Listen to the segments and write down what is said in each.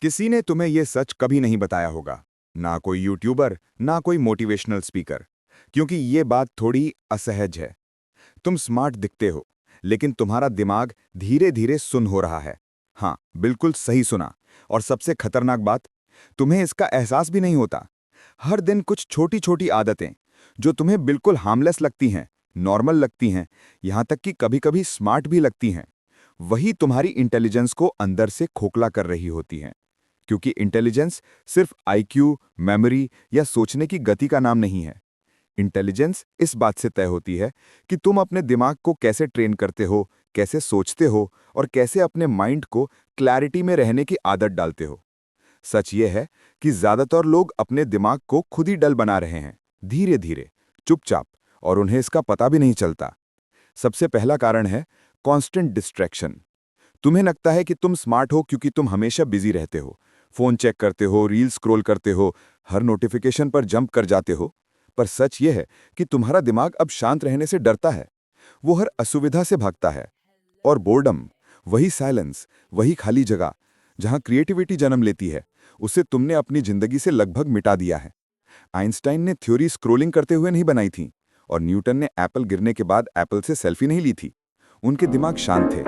किसी ने तुम्हें ये सच कभी नहीं बताया होगा, ना कोई यूट्यूबर, ना कोई मोटिवेशनल स्पीकर, क्योंकि ये बात थोड़ी असहज है। तुम स्मार्ट दिखते हो, लेकिन तुम्हारा दिमाग धीरे धीरे सुन हो रहा है। हाँ, बिल्कुल सही सुना। और सबसे खतरनाक बात, तुम्हें इसका एहसास भी नहीं होता। हर दिन कुछ छोटी छोटी आदतें, जो तुम्हें बिल्कुल हार्मलेस लगती हैं, नॉर्मल लगती हैं, यहाँ तक कि कभी कभी स्मार्ट भी लगती हैं, वही तुम्हारी इंटेलिजेंस को अंदर से खोखला कर रही होती हैं। क्योंकि इंटेलिजेंस सिर्फ आईक्यू, मेमोरी या सोचने की गति का नाम नहीं है। इंटेलिजेंस इस बात से तय होती है कि तुम अपने दिमाग को कैसे ट्रेन करते हो, कैसे सोचते हो और कैसे अपने माइंड को क्लैरिटी में रहने की आदत डालते हो। सच ये है कि ज्यादातर लोग अपने दिमाग को खुद ही डल बना रहे हैं, धीरे धीरे, चुपचाप, और उन्हें इसका पता भी नहीं चलता। सबसे पहला कारण है कांस्टेंट डिस्ट्रैक्शन। तुम्हें लगता है कि तुम स्मार्ट हो क्योंकि तुम हमेशा बिजी रहते हो, फोन चेक करते हो, रील स्क्रॉल करते हो, हर नोटिफिकेशन पर जंप कर जाते हो। पर सच यह है कि तुम्हारा दिमाग अब शांत रहने से डरता है। वो हर असुविधा से भागता है। और बोर्डम, वही साइलेंस, वही खाली जगह जहां क्रिएटिविटी जन्म लेती है, उसे तुमने अपनी जिंदगी से लगभग मिटा दिया है। आइंस्टाइन ने थ्योरी स्क्रोलिंग करते हुए नहीं बनाई थी, और न्यूटन ने एप्पल गिरने के बाद एप्पल से सेल्फी नहीं ली थी। उनके दिमाग शांत थे।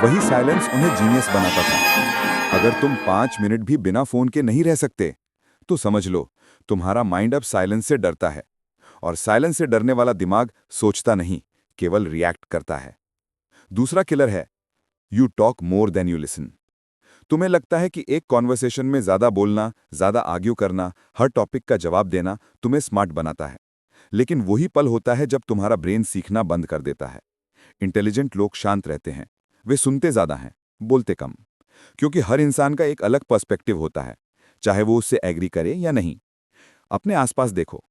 वही साइलेंस उन्हें जीनियस बनाता था। अगर तुम 5 मिनट भी बिना फोन के नहीं रह सकते, तो समझ लो तुम्हारा माइंड अब साइलेंस से डरता है। और साइलेंस से डरने वाला दिमाग सोचता नहीं, केवल रिएक्ट करता है। दूसरा किलर है you talk more than you listen. तुम्हें लगता है कि एक कॉन्वर्सेशन में ज्यादा बोलना, ज्यादा आर्ग्यू करना, हर टॉपिक का जवाब देना तुम्हें स्मार्ट बनाता है। लेकिन वही पल होता है जब तुम्हारा ब्रेन सीखना बंद कर देता है। इंटेलिजेंट लोग शांत रहते हैं। वे सुनते ज्यादा हैं, बोलते कम। क्योंकि हर इंसान का एक अलग पर्सपेक्टिव होता है, चाहे वो उससे एग्री करे या नहीं। अपने आसपास देखो,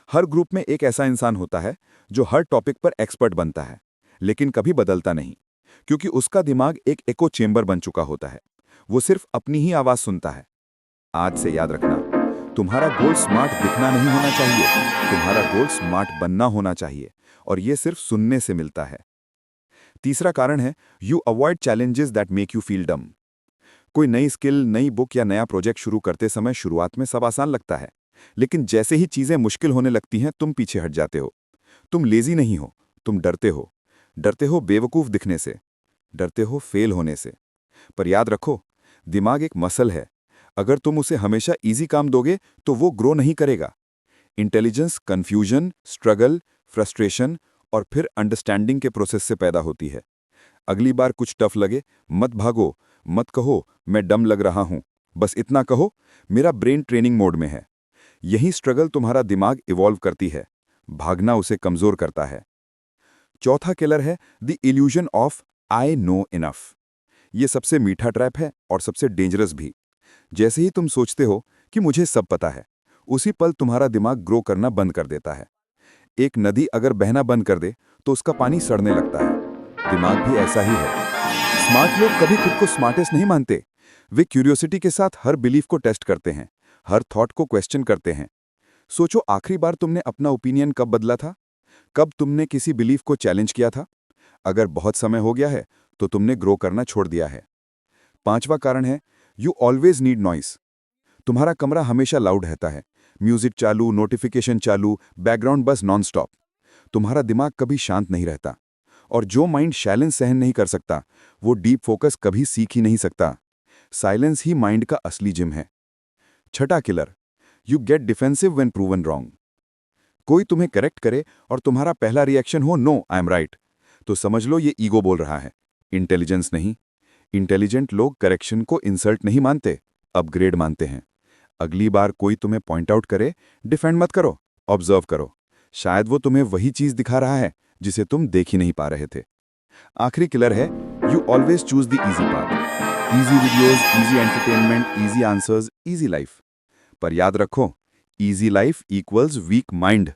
हर ग्रुप में एक ऐसा इंसान होता है जो हर टॉपिक पर एक्सपर्ट बनता है, लेकिन कभी बदलता नहीं। क्योंकि उसका दिमाग एक एको चेंबर बन चुका होता है। वो सिर्फ अपनी ही आवाज सुनता है। आज से याद रखना, तुम्हारा गोल स्मार्ट दिखना नहीं होना चाहिए, तुम्हारा गोल स्मार्ट बनना होना चाहिए। और ये सिर्फ सुनने से मिलता है। तीसरा कारण है you avoid challenges that make you feel डम। कोई नई स्किल, नई बुक या नया प्रोजेक्ट शुरू करते समय शुरुआत में सब आसान लगता है, लेकिन जैसे ही चीजें मुश्किल होने लगती हैं, तुम पीछे हट जाते हो। तुम लेजी नहीं हो, तुम डरते हो। डरते हो बेवकूफ दिखने से, डरते हो फेल होने से। पर याद रखो, दिमाग एक मसल है। अगर तुम उसे हमेशा इजी काम दोगे तो वो ग्रो नहीं करेगा। इंटेलिजेंस कंफ्यूजन, स्ट्रगल, फ्रस्ट्रेशन और फिर अंडरस्टैंडिंग के प्रोसेस से पैदा होती है। अगली बार कुछ टफ लगे, मत भागो, मत कहो मैं डम लग रहा हूं। बस इतना कहो, मेरा ब्रेन ट्रेनिंग मोड में है। यही स्ट्रगल तुम्हारा दिमाग इवॉल्व करती है, भागना उसे कमजोर करता है। चौथा किलर है the illusion of I know enough. ये सबसे मीठा ट्रैप है और सबसे डेंजरस भी। जैसे ही तुम सोचते हो कि मुझे सब पता है, उसी पल तुम्हारा दिमाग ग्रो करना बंद कर देता है। एक नदी अगर बहना बंद कर दे तो उसका पानी सड़ने लगता है। दिमाग भी ऐसा ही है। स्मार्ट लोग कभी खुद को स्मार्टेस्ट नहीं मानते। वे क्यूरियोसिटी के साथ हर बिलीफ को टेस्ट करते हैं, हर थॉट को क्वेश्चन करते हैं। सोचो, आखिरी बार तुमने अपना ओपिनियन कब बदला था? कब तुमने किसी बिलीफ को चैलेंज किया था? अगर बहुत समय हो गया है तो तुमने ग्रो करना छोड़ दिया है। पांचवा कारण है यू ऑलवेज नीड नॉइस। तुम्हारा कमरा हमेशा लाउड रहता है, म्यूजिक चालू, नोटिफिकेशन चालू, बैकग्राउंड बस नॉन स्टॉप। तुम्हारा दिमाग कभी शांत नहीं रहता। और जो माइंड साइलेंस सहन नहीं कर सकता, वो डीप फोकस कभी सीख ही नहीं सकता। साइलेंस ही माइंड का असली जिम है। छठा killer, you get defensive when proven wrong. कोई तुम्हें करेक्ट करे और तुम्हारा पहला रिएक्शन हो नो आई एम राइट, तो समझ लो ये ईगो बोल रहा है, इंटेलिजेंस नहीं। इंटेलिजेंट लोग करेक्शन को इंसल्ट नहीं मानते, अपग्रेड मानते हैं। अगली बार कोई तुम्हें पॉइंट आउट करे, डिफेंड मत करो, ऑब्जर्व करो। शायद वो तुम्हें वही चीज दिखा रहा है जिसे तुम देख ही नहीं पा रहे थे। आखिरी किलर है you always choose the easy path. Easy videos, easy entertainment, easy answers, easy life. पर याद रखो, easy life equals weak mind.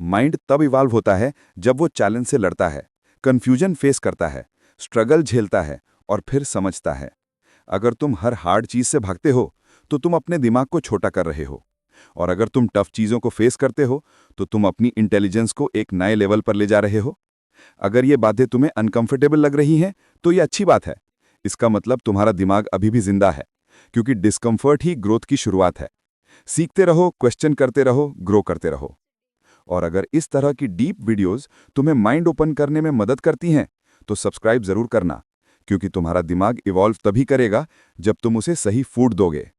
Mind तब इवॉल्व होता है जब वो चैलेंज से लड़ता है, कंफ्यूजन फेस करता है, स्ट्रगल झेलता है और फिर समझता है। अगर तुम हर हार्ड चीज से भागते हो तो तुम अपने दिमाग को छोटा कर रहे हो। और अगर तुम टफ चीजों को फेस करते हो तो तुम अपनी इंटेलिजेंस को एक नए लेवल पर ले जा रहे हो। अगर ये बातें तुम्हें अनकंफर्टेबल लग रही हैं तो ये अच्छी बात है। इसका मतलब तुम्हारा दिमाग अभी भी जिंदा है, क्योंकि डिस्कम्फर्ट ही ग्रोथ की शुरुआत है। सीखते रहो, क्वेश्चन करते रहो, ग्रो करते रहो। और अगर इस तरह की डीप वीडियोस तुम्हें माइंड ओपन करने में मदद करती हैं, तो सब्सक्राइब जरूर करना, क्योंकि तुम्हारा दिमाग इवॉल्व तभी करेगा जब तुम उसे सही फूड दोगे।